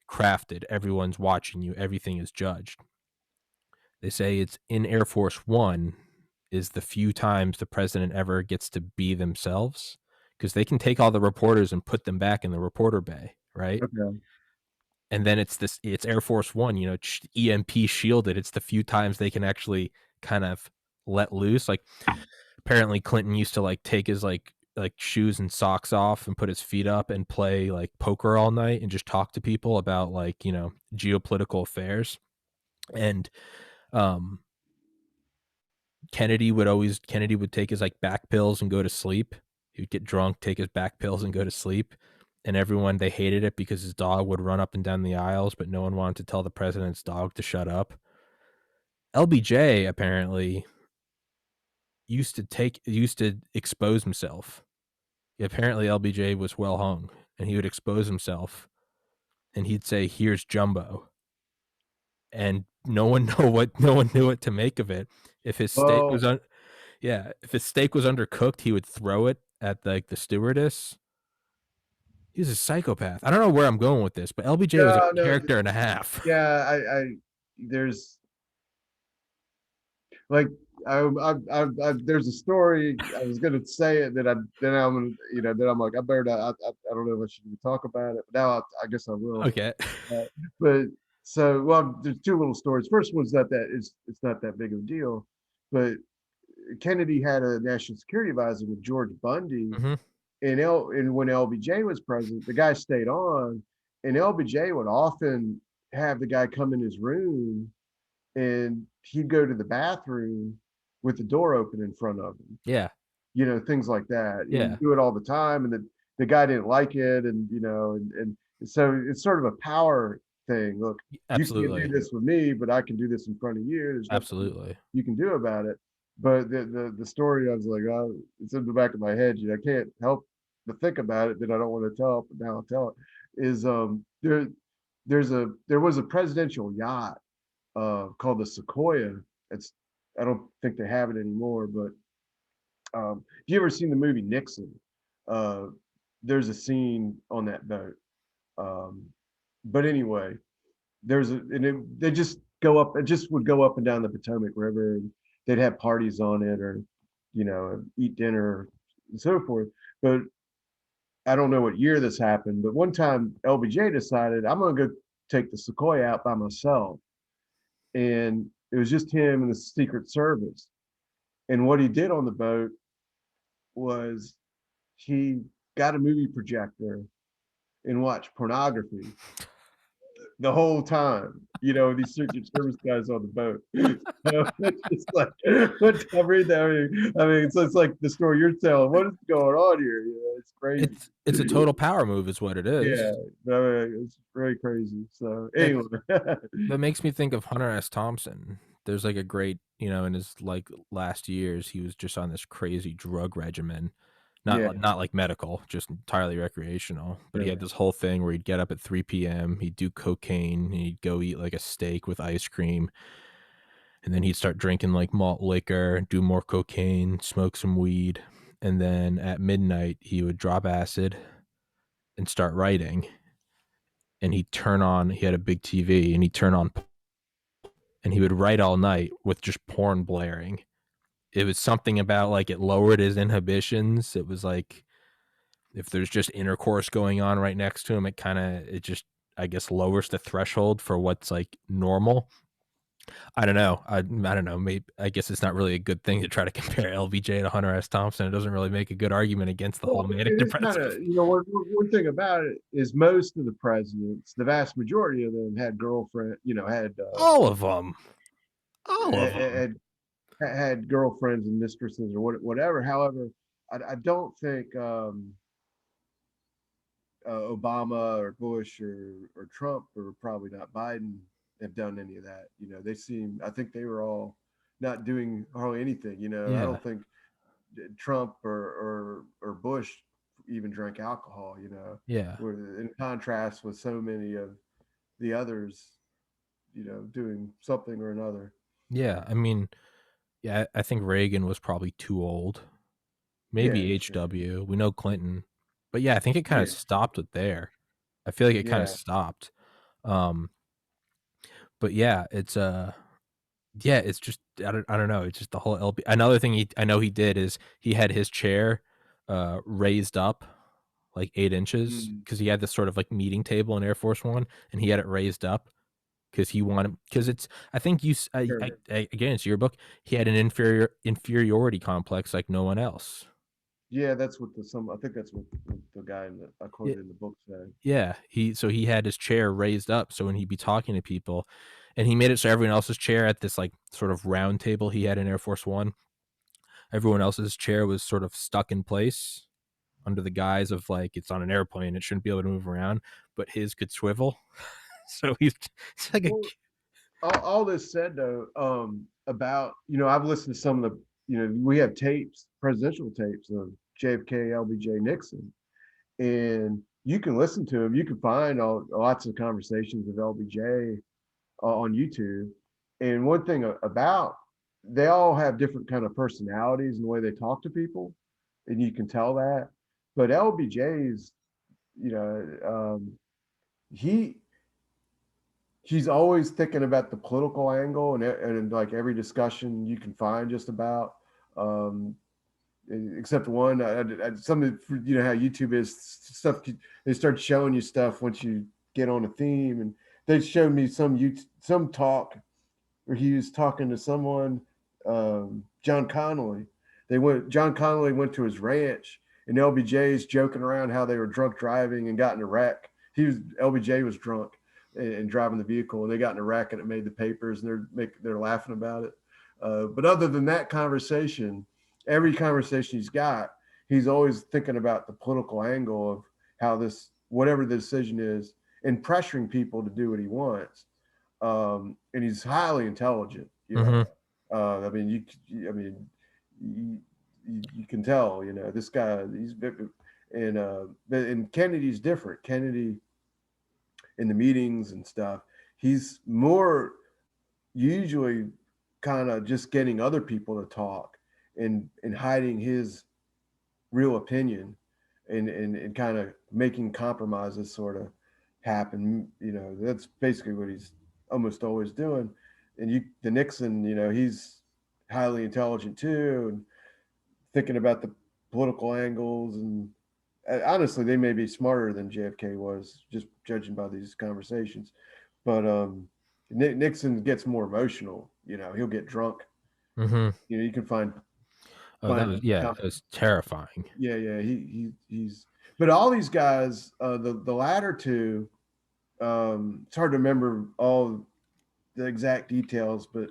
crafted. Everyone's watching you. Everything is judged. They say it's in Air Force One is the few times the president ever gets to be themselves, because they can take all the reporters and put them back in the reporter bay, right? Okay. And then it's Air Force One, EMP shielded. It's the few times they can actually kind of let loose. Like apparently Clinton used to like take his like shoes and socks off and put his feet up and play like poker all night and just talk to people about like, geopolitical affairs. And um Kennedy would take his like back pills and go to sleep. He would get drunk, take his back pills and go to sleep. And everyone, they hated it because his dog would run up and down the aisles, but no one wanted to tell the president's dog to shut up. LBJ apparently used to expose himself. Apparently LBJ was well hung, and he would expose himself and he'd say, "Here's Jumbo." And no one knew what to make of it. If his steak was Well, on Yeah, if his steak was undercooked, he would throw it at like the stewardess. He was a psychopath. I don't know where I'm going with this, but LBJ was a no, no, character and a half. yeah, I there's like there's a story. I was gonna say it that I'm gonna, then I'm like, I better not. I don't know if I should even talk about it, but now I guess I will. Okay. But so, well, there's two little stories. First one's not that it's not that big of a deal, but Kennedy had a national security advisor with George Bundy, Hmm. and when LBJ was president, the guy stayed on, and LBJ would often have the guy come in his room, and he'd go to the bathroom with the door open in front of him, Yeah. things like that. He Yeah. would do it all the time, and the guy didn't like it, and so it's sort of a power thing. Look, you can't do Absolutely. this with me, but I can do this in front of you. There's nothing Absolutely. you can do about it. But the story, I was like, oh, it's in the back of my head. I can't help but think about it that I don't want to tell it, but now I'll tell it. Is there was a presidential yacht called the Sequoia. It's I don't think they have it anymore, but have you ever seen the movie Nixon? Uh, there's a scene on that boat. Um, but anyway, they just go up. It just would go up and down the Potomac River, and they'd have parties on it, or eat dinner and so forth. But I don't know what year this happened, but one time LBJ decided I'm going to go take the Sequoia out by myself, and it was just him and the Secret Service. And what he did on the boat was he got a movie projector and watched pornography the whole time. These Secret Service guys on the boat. So it's just like what I read that. I mean, it's like the story you're telling. What is going on here? It's crazy. It's a total power move, is what it Yeah, is. I mean, it's very crazy. So anyway, That's That makes me think of Hunter S. Thompson. There's like a great, in his like last years, he was just on this crazy drug regimen. yeah, Not like medical, just entirely recreational. But he had right. this whole thing where he'd get up at 3 p.m., he'd do cocaine, and he'd go eat like a steak with ice cream, and then he'd start drinking like malt liquor, do more cocaine, smoke some weed, and then at midnight he would drop acid and start writing. And he had a big TV, and he'd turn on and he would write all night with just porn blaring. It was something about like it lowered his inhibitions. It was like if there's just intercourse going on right next to him, it just I guess lowers the threshold for what's like normal. I don't know. I don't know. Maybe I guess it's not really a good thing to try to compare LBJ to Hunter S. Thompson. It doesn't really make a good argument against the Well, whole manic it is kind depressive. of, one thing about it is most of the presidents, the vast majority of them had girlfriend, All of them. All of them. had had girlfriends and mistresses or whatever. However, I don't think Obama or Bush or Trump, or probably not Biden, have done any of that. I think they were all not doing hardly anything. I Yeah. don't think Trump or Bush even drank alcohol. Yeah. Where in contrast with so many of the others, doing something or another. Yeah. I mean, yeah, I think Reagan was probably too old. Maybe Yeah, sure. HW. We know Clinton. But yeah, I think it kind of Yeah, stopped with there. I feel like it kind of yeah. stopped. Um, but yeah, it's just I don't know. It's just the whole LB. Another thing I know he did is he had his chair raised up like 8 inches Mm, because he had this sort of like meeting table in Air Force One, and he had it raised up because it's I think sure. again it's your book. He had an inferiority complex like no one else. Yeah, that's what I think that's what the guy I Yeah, quoted in the book said. yeah. He had his chair raised up so when he'd be talking to people, and he made it so everyone else's chair at this like sort of round table he had in Air Force One. Everyone else's chair was sort of stuck in place under the guise of like it's on an airplane, it shouldn't be able to move around, but his could swivel. So he's like a Well, all this said though, about I've listened to some of the we have tapes, presidential tapes of JFK, LBJ, Nixon, and you can listen to them. You can find lots of conversations of LBJ on YouTube. And one thing about they all have different kind of personalities and the way they talk to people, and you can tell that. But LBJ's, you know, he he's always thinking about the political angle, and like every discussion you can find just about, um, except one. Some of you know how YouTube is stuff. They start showing you stuff once you get on a theme, and they showed me some talk where he was talking to someone, John Connolly. John Connolly went to his ranch, and LBJ's joking around how they were drunk driving and got in a wreck. LBJ was drunk and driving the vehicle, and they got in a wreck, and it made the papers, and they're laughing about it. But other than that conversation, every conversation he's got, he's always thinking about the political angle of how this, whatever the decision is, and pressuring people to do what he wants. And he's highly intelligent. You know, Mm-hmm. I mean, you can tell. You know, this guy. And Kennedy's different. Kennedy in the meetings and stuff, he's more usually kind of just getting other people to talk and hiding his real opinion and kind of making compromises sort of happen. You know, that's basically what he's almost always doing. And the Nixon, you know, he's highly intelligent too, and thinking about the political angles. And honestly, they may be smarter than JFK was, just judging by these conversations. But Nixon gets more emotional. You know, he'll get drunk. Mm-hmm. You know, you can Oh, that find was, yeah, it was terrifying. yeah. He's but all these guys, the latter two, it's hard to remember all the exact details, but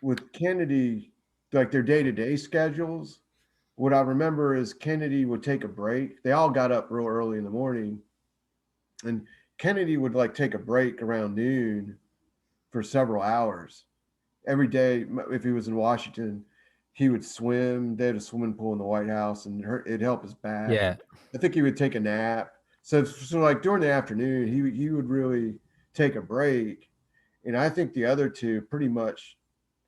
with Kennedy, like their day to day schedules, what I remember is Kennedy would take a break. They all got up real early in the morning, and Kennedy would like take a break around noon for several hours every day. If he was in Washington, he would swim. They had a swimming pool in the White House, and it'd help his back. Yeah. I think he would take a nap. So like during the afternoon, he would really take a break, and I think the other two pretty much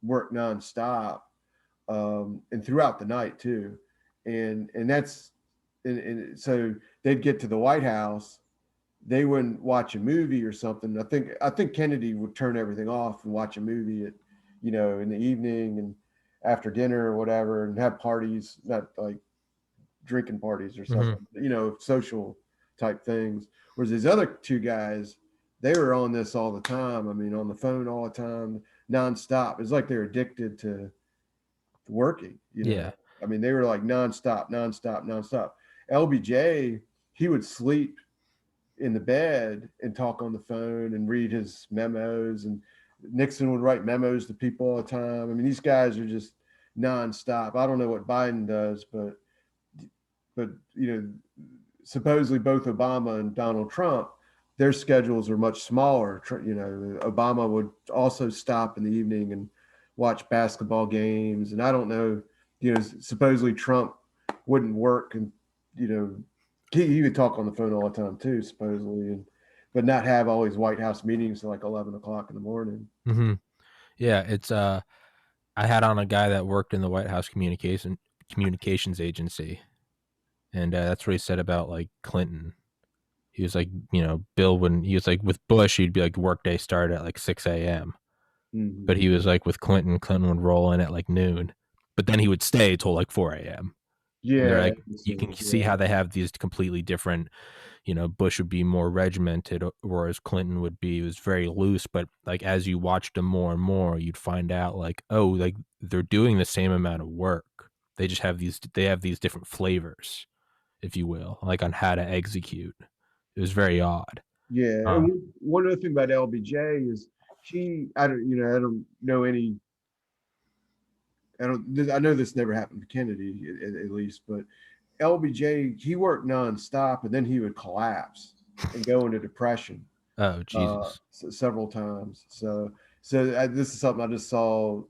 worked nonstop, and throughout the night too, and that's and so they'd get to the White House. They wouldn't watch a movie or something. I think Kennedy would turn everything off and watch a movie at, you know, in the evening and after dinner or whatever, and have parties, not like drinking parties or Mm-hmm. something, you know, social type things. Whereas these other two guys, they were on this all the time. I mean, on the phone all the time, nonstop. It's like they're addicted to working, you know. Yeah. I mean, they were like nonstop, nonstop, nonstop. LBJ, he would sleep in the bed and talk on the phone and read his memos, and Nixon would write memos to people all the time. I mean, these guys are just nonstop. I don't know what Biden does, but you know, supposedly both Obama and Donald Trump, their schedules are much smaller. You know, Obama would also stop in the evening and watch basketball games, and I don't know, you know, supposedly Trump wouldn't work, and you know, he would talk on the phone all the time too, supposedly, and but not have all these White House meetings till like 11 o'clock in the morning. Mm-hmm. Yeah, it's I had on a guy that worked in the White House communications agency, and that's what he said about like Clinton. He was like, you know, Bill when he was like with Bush, he'd be like workday started at like 6 a.m. But Mm-hmm. he was like with Clinton would roll in at like noon, but then he would stay till like 4 a.m. And they're Yeah, like, you can see how they have these completely different, you know, Bush would be more regimented, whereas Clinton would be, it was very loose. But like as you watched them more and more, you'd find out like, oh, like they're doing the same amount of work. They have these different flavors, if you will, like on how to execute. It was very odd. yeah. Uh, And one other thing about LBJ is I don't, you know, I don't know any. I know this never happened to Kennedy at least, but LBJ, he worked nonstop, and then he would collapse and go into depression, oh Jesus. several times. So this is something I just saw.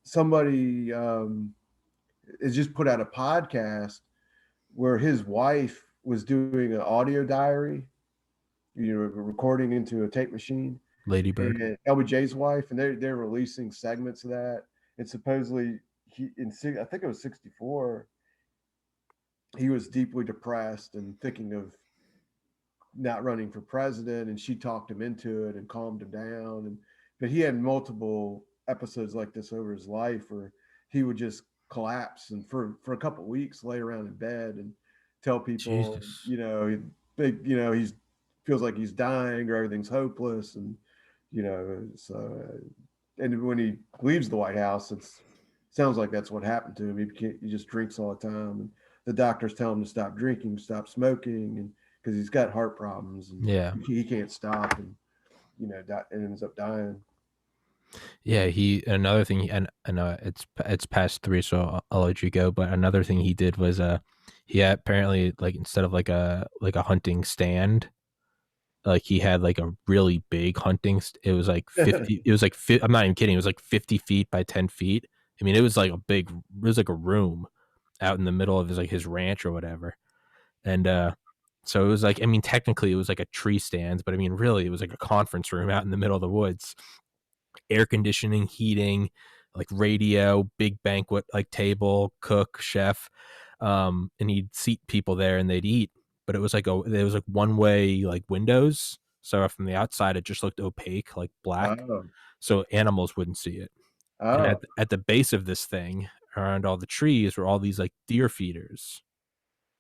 Somebody has just put out a podcast where his wife was doing an audio diary, you know, recording into a tape machine, Lady Bird. and LBJ's wife, and they're releasing segments of that. And supposedly I think it was 64, he was deeply depressed and thinking of not running for president, and she talked him into it and calmed him down. And but he had multiple episodes like this over his life where he would just collapse and for a couple of weeks lay around in bed and tell people, Jesus. he's feels like he's dying or everything's hopeless, and and when he leaves the White House, it's sounds like that's what happened to him. He just drinks all the time, and the doctors tell him to stop drinking, stop smoking, and because he's got heart problems and Yeah. he can't stop, and and ends up dying. Yeah, another thing, and it's past 3, so I'll let you go. But another thing he did was he had, apparently, like, instead of like a hunting stand, like he had like a really big it was like 50, it was like I'm not even kidding, it was like 50 feet by 10 feet. I mean, it was like it was like a room out in the middle of his ranch or whatever. And so it was like, I mean, technically it was like a tree stand, but I mean, really it was like a conference room out in the middle of the woods. Air conditioning, heating, like radio, big banquet like table, cook, chef, and he'd seat people there and they'd eat. But it was like there was like one way like windows, so from the outside it just looked opaque, like black, Oh, so animals wouldn't see it. And oh, at the base of this thing, around all the trees, were all these like deer feeders.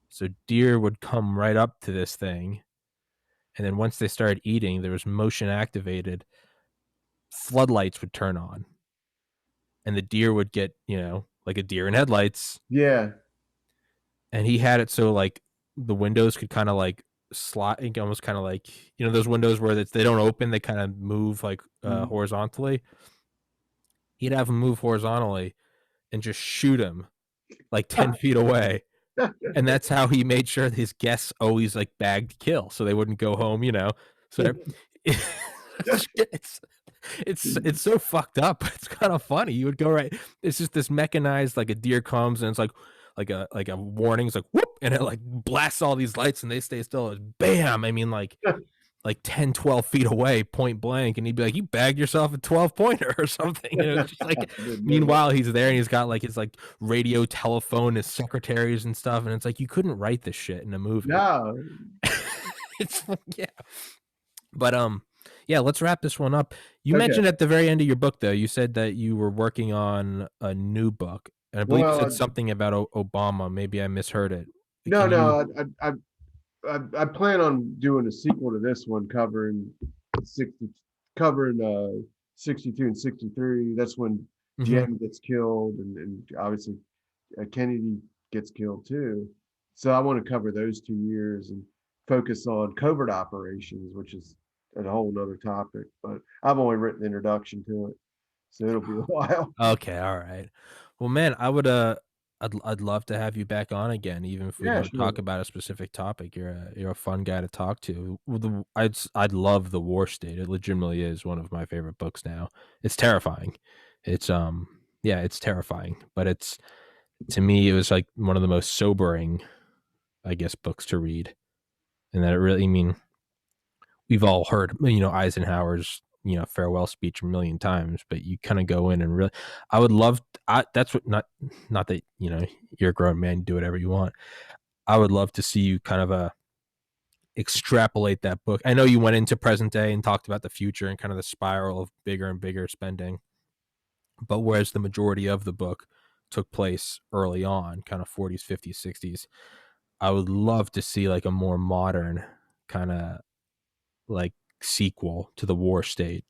So deer would come right up to this thing, and then once they started eating, there was motion activated floodlights would turn on, and the deer would get, like a deer in headlights. yeah. And he had it so like the windows could kind of like slide, almost kind of like, those windows where they don't open, they kind of move like Mhm. horizontally. He'd have them move horizontally and just shoot him like 10 feet away. And that's how he made sure his guests always like bagged kill so they wouldn't go home, So it's so fucked up. It's kind of funny. You would go right. It's just this mechanized, like a deer comes and it's like a warning. It's like whoop, and it like blasts all these lights and they stay still. It's bam. I mean, like 10, 12 feet away, point blank, and he'd be like, "You bagged yourself a 12-pointer or something." It's just like, I didn't know that. meanwhile, he's there and he's got like his like radio, telephone, his secretaries and stuff, and it's like you couldn't write this shit in a movie. No. It's yeah. But yeah, let's wrap this one up. You Okay. mentioned at the very end of your book, though, you said that you were working on a new book, and I believe you said Well, something about Obama. Maybe I misheard it. no, Can you? no. I plan on doing a sequel to this one covering 60, covering 62 and 63. That's when Mm-hmm. GM gets killed, and obviously Kennedy gets killed too. So I want to cover those 2 years and focus on covert operations, which is a whole nother topic. But I've only written the introduction to it, so it'll be a while. Okay, all right. Well, man, I'd love to have you back on again, even if we Yeah, don't sure. talk about a specific topic. You're a fun guy to talk to. I'd love The War State. It legitimately is one of my favorite books now. It's terrifying. It's yeah, it's terrifying, but it's, to me, it was like one of the most sobering, I guess, books to read. And that it really, I mean, we've all heard, Eisenhower's, farewell speech a million times, but you kind of go in and really, I would love, that's what, not that, you're a grown man, do whatever you want. I would love to see you kind of extrapolate that book. I know you went into present day and talked about the future and kind of the spiral of bigger and bigger spending, but whereas the majority of the book took place early on, kind of 40s, 50s, 60s, I would love to see like a more modern kind of like sequel to the War State.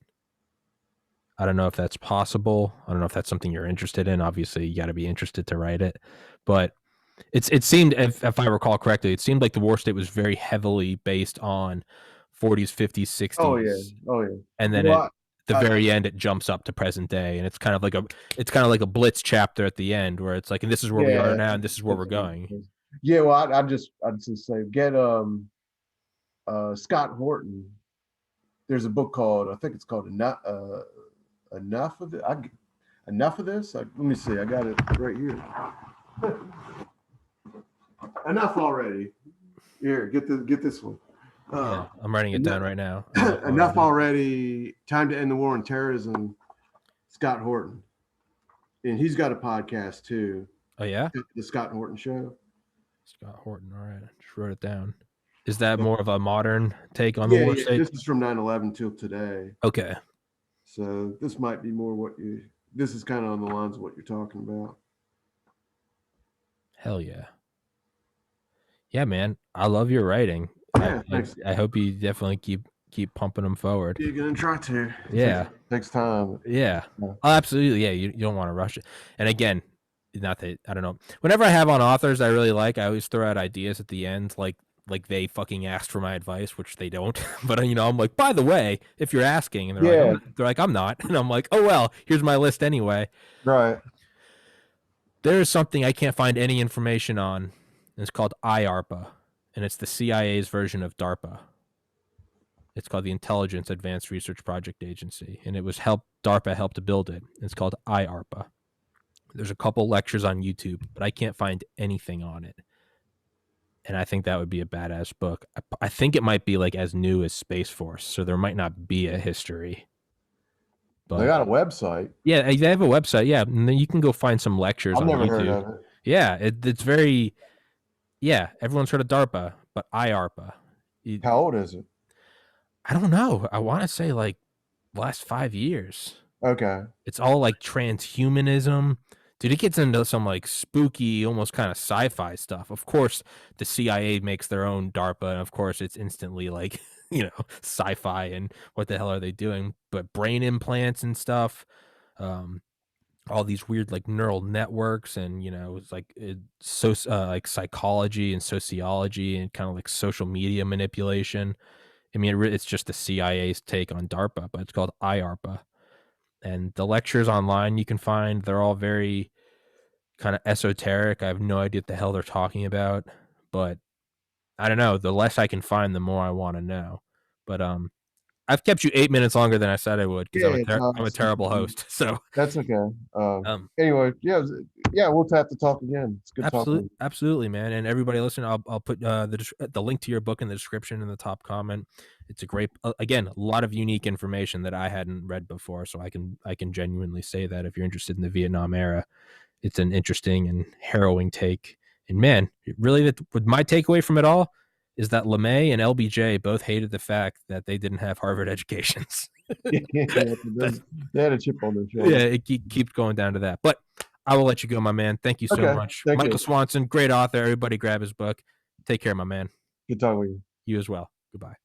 I don't know if that's possible. I don't know if that's something you're interested in. Obviously, you got to be interested to write it, but it seemed, if I recall correctly, it seemed like the War State was very heavily based on 40s, 50s, Oh yeah, 60s, oh yeah. and then Well, the I very end it jumps up to present day, and it's kind of like a blitz chapter at the end where it's like, and this is where we are yeah, now, and this is where we're that's going. yeah. Well, I'd just say get Scott Horton. There's a book called, I think it's called Enough of it. Enough of this. Let me see. I got it right here. Enough already. Here, get this one. Yeah, Uh, I'm writing it down enough, right now. Enough enough already. already. Time to end the war on terrorism. Scott Horton, and he's got a podcast too. Oh yeah, The Scott Horton Show. Scott Horton. All right, just wrote it down. Is that more of a modern take on the Yeah, war yeah. state? This is from 9/11 till today. Okay. So this might be more this is kind of on the lines of what you're talking about. Hell yeah. Yeah, man. I love your writing. I, Yeah, I, thanks. I hope you definitely keep pumping them forward. You're gonna try to. Yeah. Takes time. Yeah. Yeah. Oh, absolutely. Yeah. You don't want to rush it. And again, not that I don't know. Whenever I have on authors I really like, I always throw out ideas at the end, like they fucking asked for my advice, which they don't. But I'm like, by the way, if you're asking, and Yeah, they're like, I'm not, and I'm like, oh well, here's my list anyway. right. There is something I can't find any information on, and it's called IARPA, and it's the CIA's version of DARPA. It's called the Intelligence Advanced Research Project Agency, and it was DARPA helped to build it. It's called IARPA. There's a couple lectures on YouTube, but I can't find anything on it. And I think that would be a badass book. I think it might be like as new as Space Force, so there might not be a history. They But got a website. yeah, they have a website. Yeah, and then you can go find some lectures I've on never heard YouTube. of it. Yeah, it's very everyone's heard of DARPA, but IARPA. How old is it? I don't know. I want to say like last 5 years. Okay. It's all like transhumanism. Dude, it gets into some like spooky, almost kind of sci-fi stuff. Of course, the CIA makes their own DARPA, and of course, it's instantly like, sci-fi and what the hell are they doing? But brain implants and stuff, all these weird like neural networks, and it's like like psychology and sociology and kind of like social media manipulation. I mean, it's just the CIA's take on DARPA, but it's called IARPA. And the lectures online you can find, they're all very kind of esoteric. I have no idea what the hell they're talking about, but I don't know. The less I can find, the more I want to know. But I've kept you 8 minutes longer than I said I would because Yeah, I'm a terrible host. So that's okay. um, Anyway, yeah, we'll have to talk again. It's good talking. absolutely, man. And everybody listening, I'll put the link to your book in the description in the top comment. It's a great, again, a lot of unique information that I hadn't read before, so I can genuinely say that if you're interested in the Vietnam era, it's an interesting and harrowing take. And man, really, my takeaway from it all is that LeMay and LBJ both hated the fact that they didn't have Harvard educations. Yeah, they had a chip on their shoulder. Yeah, it keeps going down to that. But I will let you go, my man. Thank you so much. Thank Michael you. Swanson, great author. Everybody grab his book. Take care, my man. Good talking with you. You as well. Goodbye.